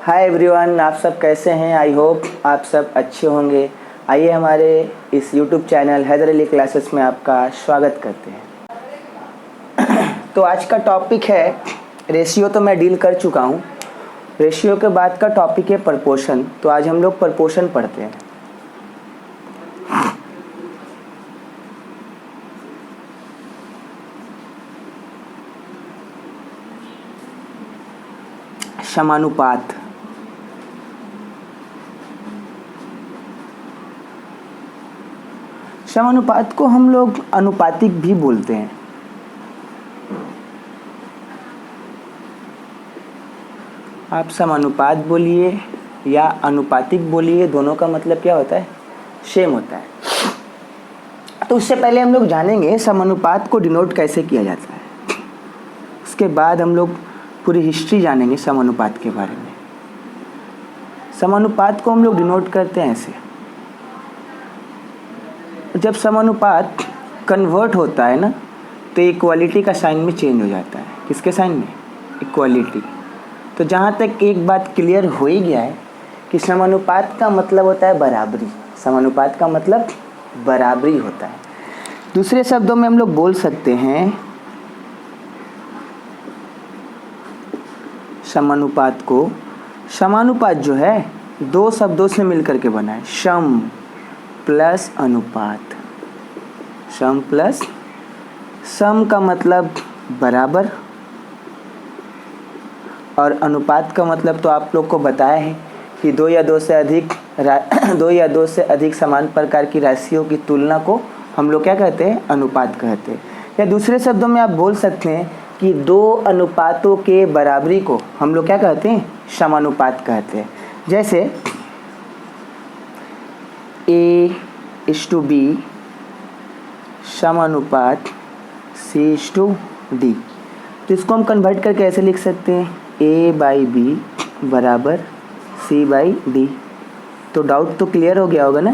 Hi everyone, आप सब कैसे हैं। आई होप आप सब अच्छे होंगे। आइए हमारे इस YouTube channel Haider Ali classes में आपका स्वागत करते हैं। तो आज का टॉपिक है रेशियो। तो मैं डील कर चुका हूँ। रेशियो के बाद का टॉपिक है प्रपोर्शन। तो आज हम लोग प्रपोर्शन पढ़ते हैं। समानुपात। समानुपात को हम लोग अनुपातिक भी बोलते हैं। आप समानुपात बोलिए या अनुपातिक बोलिए, दोनों का मतलब क्या होता है, सेम होता है। तो उससे पहले हम लोग जानेंगे समानुपात को डिनोट कैसे किया जाता है। उसके बाद हम लोग पूरी हिस्ट्री जानेंगे समानुपात के बारे में। समानुपात को हम लोग डिनोट करते हैं ऐसे। जब समानुपात कन्वर्ट होता है ना, तो इक्वालिटी का साइन में चेंज हो जाता है। किसके साइन में? इक्वालिटी। तो जहाँ तक एक बात क्लियर हो ही गया है कि समानुपात का मतलब होता है बराबरी। समानुपात का मतलब बराबरी होता है। दूसरे शब्दों में हम लोग बोल सकते हैं समानुपात को, समानुपात जो है दो शब्दों से मिलकर के बना है, सम प्लस अनुपात। सम प्लस, सम का मतलब बराबर और अनुपात का मतलब तो आप लोग को बताया है कि दो या दो से अधिक समान प्रकार की राशियों की तुलना को हम लोग क्या कहते हैं, अनुपात कहते हैं। या दूसरे शब्दों में आप बोल सकते हैं कि दो अनुपातों के बराबरी को हम लोग क्या कहते हैं, समानुपात कहते हैं। जैसे A:B समानुपात C:D। तो इसको हम कन्वर्ट करके ऐसे लिख सकते हैं A/B बराबर C/D। तो डाउट तो क्लियर हो गया होगा ना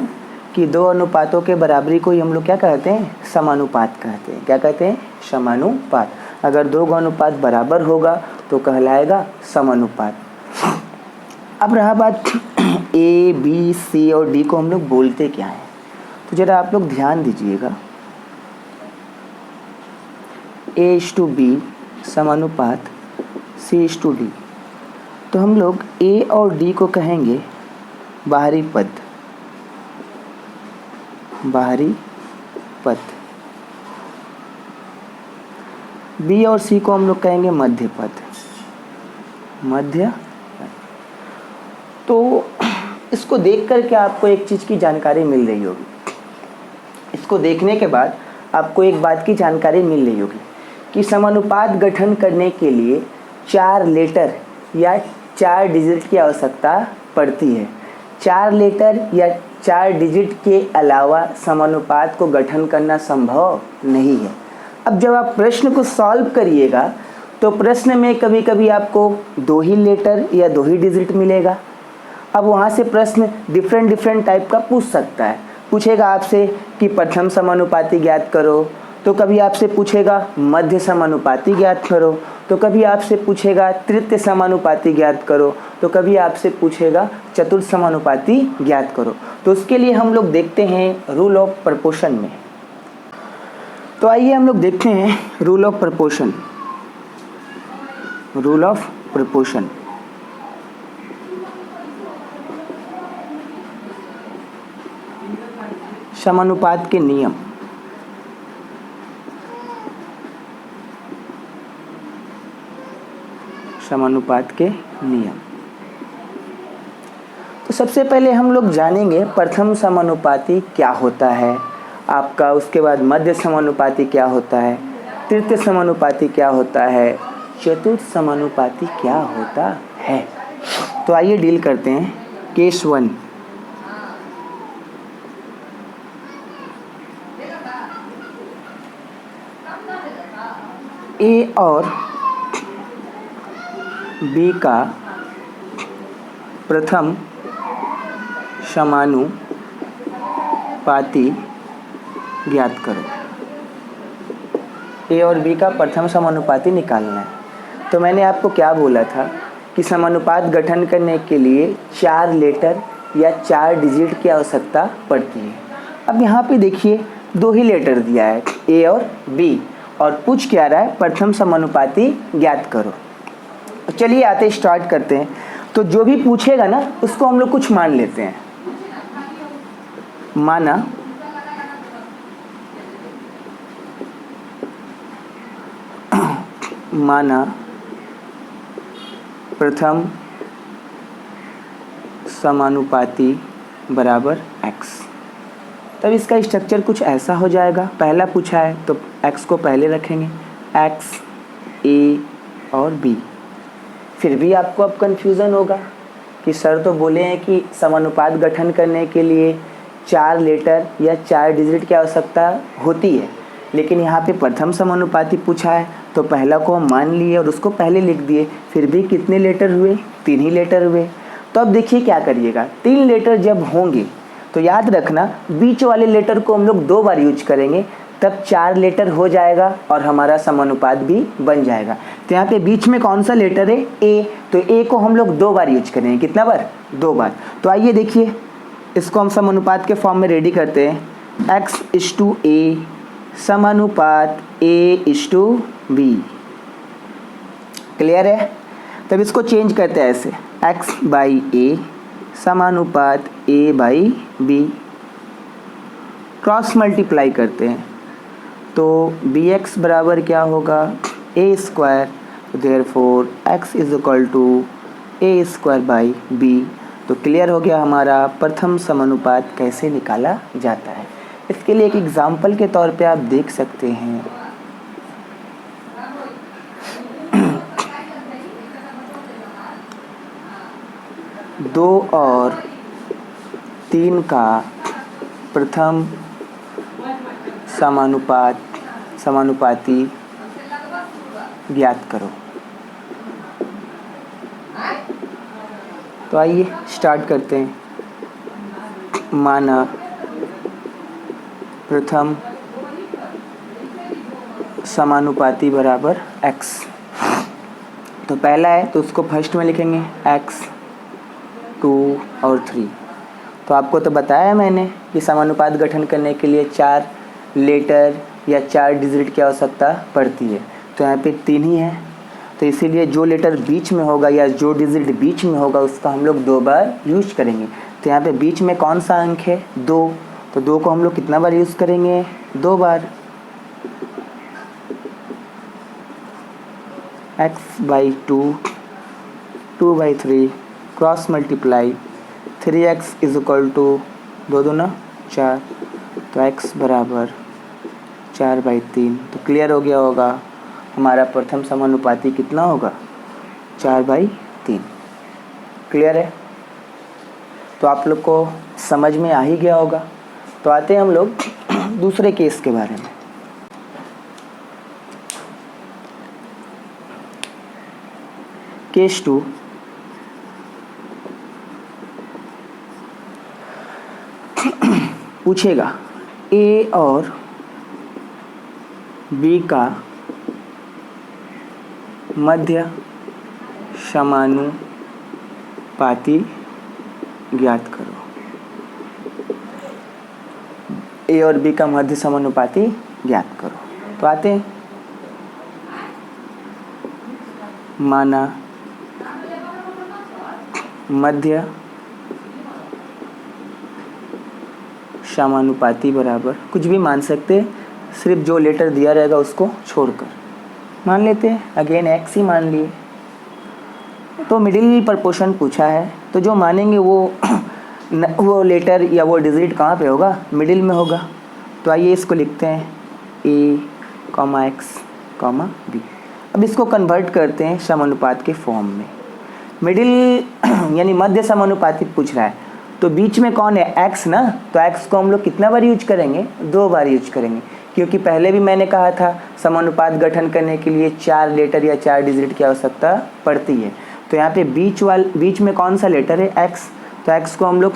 कि दो अनुपातों के बराबरी को ही हम लोग क्या कहते हैं, समानुपात कहते हैं। क्या कहते हैं? समानुपात। अगर दो अनुपात बराबर होगा तो कहलाएगा समानुपात। अब रहा बात A, B, C और D को हम लोग बोलते क्या है, तो जरा आप लोग ध्यान दीजिएगा। A:B समानुपात C:D। तो हम लोग A और D को कहेंगे बाहरी पद। बाहरी पद। B और C को हम लोग कहेंगे मध्य पद। मध्य। तो इसको देख करके आपको एक चीज़ की जानकारी मिल रही होगी। इसको देखने के बाद आपको एक बात की जानकारी मिल रही होगी कि समानुपात गठन करने के लिए 4 लेटर या 4 डिजिट की आवश्यकता पड़ती है। 4 लेटर या 4 डिजिट के अलावा समानुपात को गठन करना संभव नहीं है। अब जब आप प्रश्न को सॉल्व करिएगा तो प्रश्न में कभी कभी आपको 2 ही लेटर या 2 ही डिजिट मिलेगा। अब वहाँ से प्रश्न डिफरेंट टाइप का पूछ सकता है। पूछेगा आपसे कि प्रथम समानुपाती ज्ञात करो, तो कभी आपसे पूछेगा मध्य समानुपाती ज्ञात करो, तो कभी आपसे पूछेगा तृतीय समानुपाती ज्ञात करो, तो कभी आपसे पूछेगा चतुर्थ समानुपाती ज्ञात करो। तो उसके लिए हम लोग देखते हैं रूल ऑफ प्रपोर्शन में। तो आइए हम लोग देखते हैं rule of proportion. Rule of proportion. समानुपात के नियम। समानुपात के नियम। तो सबसे पहले हम लोग जानेंगे प्रथम समानुपाती क्या होता है आपका, उसके बाद मध्य समानुपाती क्या होता है, तृतीय समानुपाती क्या होता है, चतुर्थ समानुपाती क्या होता है। तो आइए डील करते हैं। केस 1। A और B का प्रथम समानुपाती ज्ञात करो। A और B का प्रथम समानुपाती निकालना है। तो मैंने आपको क्या बोला था कि समानुपात गठन करने के लिए 4 लेटर या 4 डिजिट की आवश्यकता पड़ती है। अब यहाँ पे देखिए 2 ही लेटर दिया है, ए और बी, और पूछ क्या रहा है, प्रथम समानुपाती ज्ञात करो। तो चलिए आते स्टार्ट करते हैं। तो जो भी पूछेगा ना उसको हम लोग कुछ मान लेते हैं। माना प्रथम समानुपाती बराबर x। तब इसका स्ट्रक्चर कुछ ऐसा हो जाएगा। पहला पूछा है तो x को पहले रखेंगे, x, a और b। फिर भी आपको अब कन्फ्यूज़न होगा कि सर तो बोले हैं कि समानुपात गठन करने के लिए 4 लेटर या 4 डिजिट की आवश्यकता होती है, लेकिन यहाँ पे प्रथम समानुपाती पूछा है तो पहला को हम मान लिए और उसको पहले लिख दिए। फिर भी कितने लेटर हुए, 3 ही लेटर हुए। तो अब देखिए क्या करिएगा, 3 लेटर जब होंगे तो याद रखना बीच वाले लेटर को हम लोग 2 बार यूज करेंगे, तब 4 लेटर हो जाएगा और हमारा समानुपात भी बन जाएगा। तो यहाँ पे बीच में कौन सा लेटर है, ए, तो ए को हम लोग 2 बार यूज करेंगे। कितना बार, 2 बार। तो आइए देखिए इसको हम समानुपात के फॉर्म में रेडी करते हैं। x/a समानुपात a/b। क्लियर है। तब इसको चेंज करते हैं ऐसे, x/a समानुपात a/b। क्रॉस मल्टीप्लाई करते हैं तो bx बराबर क्या होगा, a²। Therefore x is equal to a²/b। तो क्लियर हो गया हमारा प्रथम समानुपात कैसे निकाला जाता है। इसके लिए एक एग्जाम्पल के तौर पे आप देख सकते हैं। दो और 3 का प्रथम समानुपाती ज्ञात करो। तो आइए स्टार्ट करते हैं। माना प्रथम समानुपाती बराबर x। तो पहला है तो उसको फर्स्ट में लिखेंगे x, 2 और 3। तो आपको तो बताया मैंने कि समानुपात गठन करने के लिए 4 लेटर या 4 डिजिट की आवश्यकता पड़ती है। तो यहाँ पे 3 ही है, तो इसीलिए जो लेटर बीच में होगा या जो डिजिट बीच में होगा उसका हम लोग 2 बार यूज करेंगे। तो यहाँ पे बीच में कौन सा अंक है, 2, तो 2 को हम लोग कितना बार यूज़ करेंगे, 2 बार। x/2, 2/3, cross multiply 3x is equal to 2 दूना 4, तो x बराबर 4/3। तो क्लियर हो गया होगा हमारा प्रथम समानुपाती कितना होगा, 4/3। क्लियर है। तो आप लोग को समझ में आ ही गया होगा। तो आते हैं हम लोग दूसरे केस के बारे में। केस 2। पूछेगा ए और बी का मध्य समानुपाती ज्ञात करो। ए और बी का मध्य समानुपाती ज्ञात करो। तो आते हैं, माना मध्य समानुपाती बराबर, कुछ भी मान सकते हैं, सिर्फ जो लेटर दिया रहेगा उसको छोड़कर मान लेते हैं। अगेन x ही मान लिए। तो मिडिल प्रपोर्शन पूछा है तो जो मानेंगे वो लेटर या वो डिजिट कहाँ पे होगा, मिडिल में होगा। तो आइए इसको लिखते हैं a, x, b। अब इसको कन्वर्ट करते हैं समानुपात के फॉर्म में। मिडिल यानी मध्य समानुपाती पूछ रहा है तो बीच में कौन है, x ना। तो x को हम लोग कितना बार यूज करेंगे, 2 बार यूज करेंगे, क्योंकि पहले भी मैंने कहा था समानुपात गठन करने के लिए 4 लेटर या 4 डिजिट की आवश्यकता पड़ती है। तो यहाँ पे बीच में कौन सा लेटर है, x। तो x को हम लोग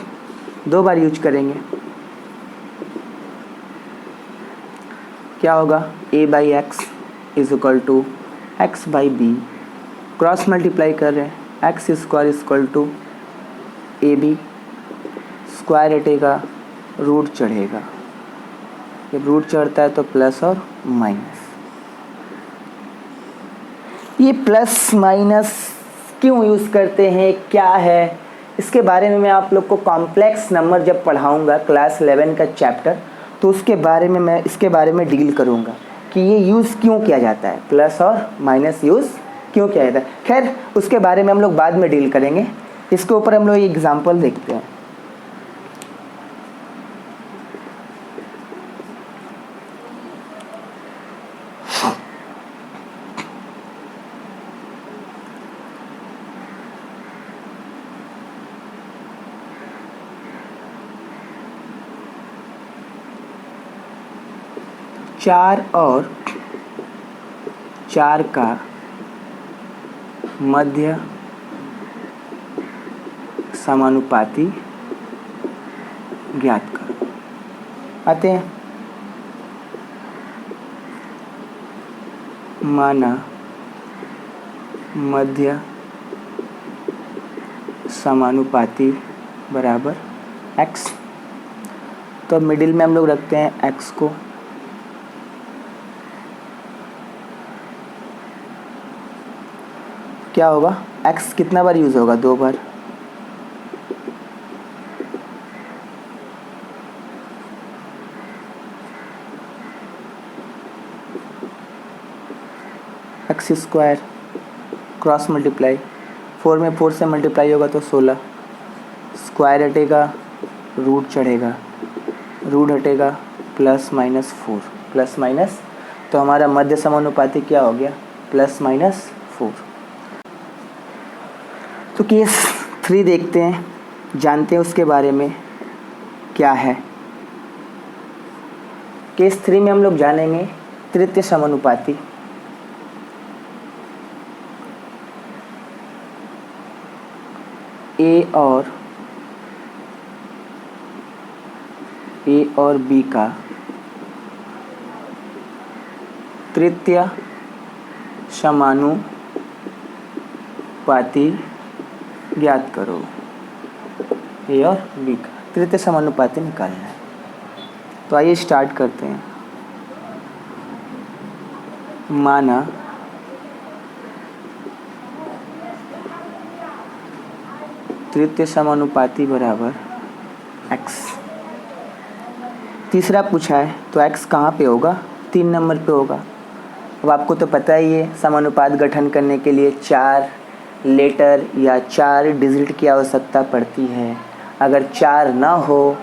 2 बार यूज करेंगे। क्या होगा, a/x is equal to x/b। Cross multiply कर रहे हैं, x square equal to A B, square हटेगा, रूट चढ़ेगा, जब रूट चढ़ता है तो प्लस और माइनस। ये प्लस माइनस क्यों यूज़ करते हैं, क्या है, इसके बारे में मैं आप लोग को कॉम्प्लेक्स नंबर जब पढ़ाऊंगा क्लास 11 का चैप्टर, तो उसके बारे में मैं इसके बारे में डील करूंगा कि ये यूज़ क्यों किया जाता है, प्लस और माइनस यूज़ क्यों किया जाता है। खैर उसके बारे में हम लोग बाद में डील करेंगे, इसके ऊपर हम लोग एक एग्जाम्पल देखते हैं। चार और 4 का मध्य समानुपाती ज्ञात करो। आते हैं, माना मध्य समानुपाती बराबर x, तो मिडिल में हम लोग रखते हैं x को, क्या होगा, x कितना बार यूज़ होगा, 2 बार, एक्स स्क्वायर क्रॉस मल्टीप्लाई, 4 में 4 से मल्टीप्लाई होगा तो 16, स्क्वायर हटेगा, रूट चढ़ेगा, रूट हटेगा, प्लस माइनस 4, प्लस माइनस, तो हमारा मध्य समानुपाती क्या हो गया, प्लस माइनस 4। तो केस 3 देखते हैं, जानते हैं उसके बारे में क्या है। केस 3 में हम लोग जानेंगे तृतीय समानुपाती, ए और बी का तृतीय समानुपाती ज्ञात करो। ए और बी का तृतीय समानुपाती निकालना है। तो आइए स्टार्ट करते हैं। माना तृतीय समानुपाती बराबर x, तीसरा पूछा है तो x कहाँ पे होगा, 3 नंबर पे होगा। अब आपको तो पता ही है समानुपात गठन करने के लिए 4 लेटर या 4 डिजिट की आवश्यकता पड़ती है। अगर 4 ना हो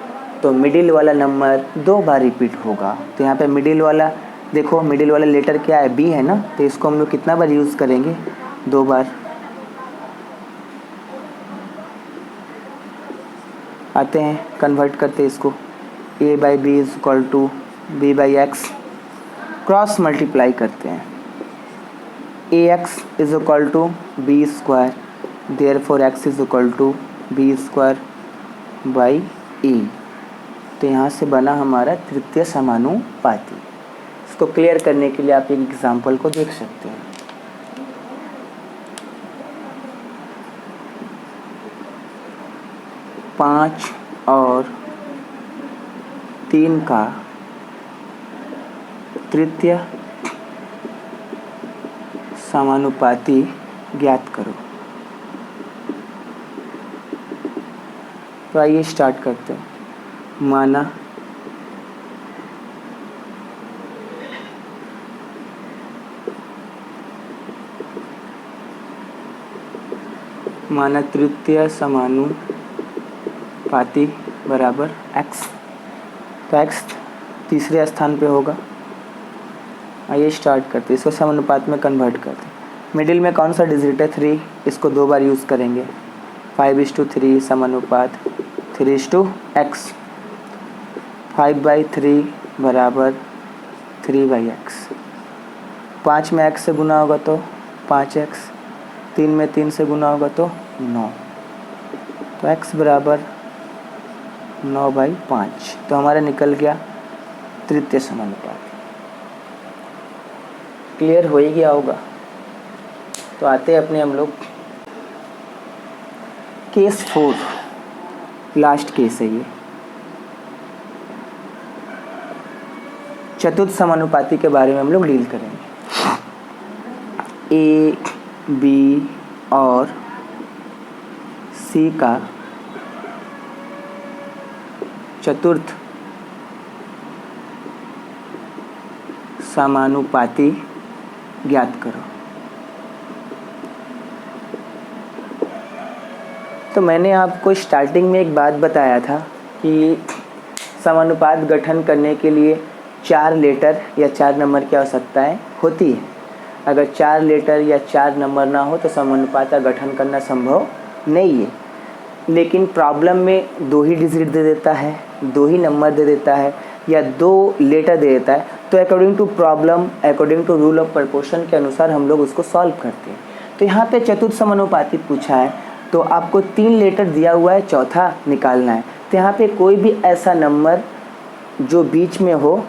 तो मिडिल वाला नंबर 2 बार रिपीट होगा। तो यहाँ पे मिडिल वाला देखो, मिडिल वाला लेटर क्या है, बी है ना, तो इसको हम लोग कितना बार यूज़ करेंगे, 2 बार। आते हैं कन्वर्ट करते हैं इसको, a by B is equal to B by X, cross multiply करते हैं, A X is equal to B square, there four X is equal to B square by A. तो यहाँ से बना हमारा तृतीय समानुपाती। इसको क्लियर करने के लिए आप एक एग्जाम्पल को देख सकते हैं। पाँच और 3 का तृतीय समानुपाती ज्ञात करो। तो आइए स्टार्ट करते हैं। माना तृतीय समानुपाती बराबर x, तो x तीसरे स्थान पे होगा। आइए स्टार्ट करते हैं, इसको समानुपात में कन्वर्ट करते हैं। मिडिल में कौन सा डिजिट है, 3, इसको 2 बार यूज़ करेंगे। 5:3 समानुपात 3:x, 5/3 बराबर 3/x। 5 में x से गुना होगा तो 5x, 3 में 3 से गुना होगा तो 9, तो x बराबर 9/5। तो हमारा निकल गया तृतीय समानुपात। क्लियर हो ही गया होगा। तो आते हैं अपने हम लोग केस 4 लास्ट केस है ये। चतुर्थ समानुपाती के बारे में हम लोग डील करेंगे। ए, बी और सी का चतुर्थ समानुपाती ज्ञात करो। तो मैंने आपको स्टार्टिंग में एक बात बताया था कि समानुपात गठन करने के लिए 4 लेटर या 4 नंबर की आवश्यकताएं होती है। अगर 4 लेटर या 4 नंबर ना हो तो समानुपात का गठन करना संभव नहीं है। लेकिन प्रॉब्लम में 2 ही डिजिट दे देता है, 2 ही नंबर दे देता है या 2 लेटर दे देता है, तो according to problem, according to rule of proportion के अनुसार हम लोग उसको सॉल्व करते हैं। तो यहाँ पे चतुर्थ समानुपाती पूछा है तो आपको 3 लेटर दिया हुआ है, चौथा निकालना है। तो यहाँ पे कोई भी ऐसा नंबर जो बीच में हो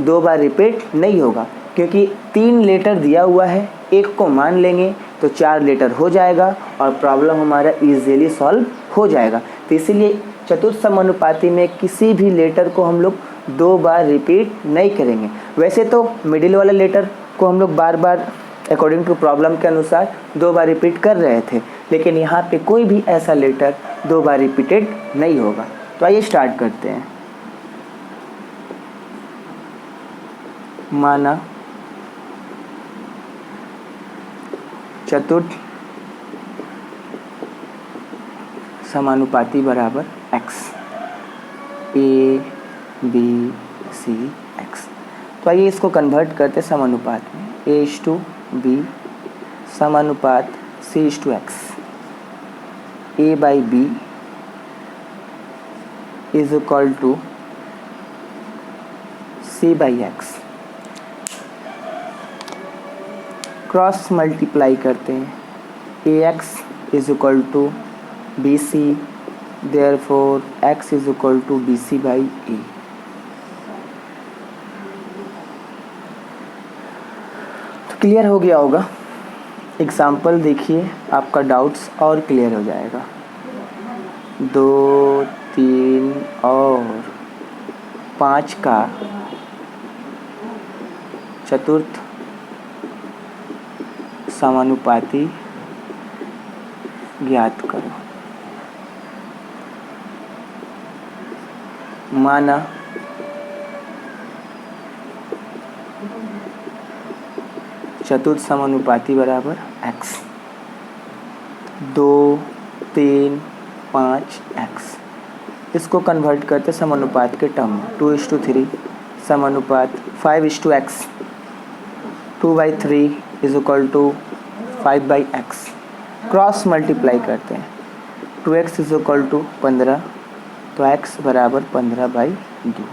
2 बार रिपीट नहीं होगा, क्योंकि 3 लेटर दिया हुआ है, एक को मान लेंगे तो 4 लेटर हो जाएगा और प्रॉब्लम हमारा इजीली सॉल्व हो जाएगा। तो इसीलिए चतुर्थ समानुपाती में किसी भी लेटर को हम लोग 2 बार रिपीट नहीं करेंगे। वैसे तो मिडिल वाले लेटर को हम लोग बार बार अकॉर्डिंग टू प्रॉब्लम के अनुसार 2 बार रिपीट कर रहे थे, लेकिन यहाँ पे कोई भी ऐसा लेटर 2 बार रिपीटेड नहीं होगा। तो आइए स्टार्ट करते हैं। माना चतुर्थ समानुपाती बराबर x, A B C X. तो आइए इसको कन्वर्ट करते समानुपात में। a/b समानुपात c/x, a by B is equal to c by X. Cross multiply करते हैं। ax is equal to B C, therefore x is equal to B C by A. तो क्लियर हो गया होगा। एग्जाम्पल देखिए, आपका डाउट्स और क्लियर हो जाएगा। 2, 3 और 5 का चतुर्थ समानुपाती ज्ञात करो। माना चतुर्थ समानुपाती बराबर x, 2, 3, 5 x। इसको कन्वर्ट करते समानुपात के टर्म में। 2:3 समानुपात 5:x, 2/3 is equal to 5/x। Cross multiply करते हैं। 2x इज इक्वल टू 15, तो x बराबर 15/2।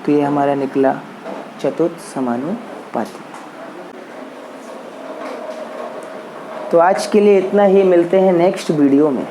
तो ये हमारा निकला चतुर्थ समानुपाती। तो आज के लिए इतना ही, मिलते हैं नेक्स्ट वीडियो में।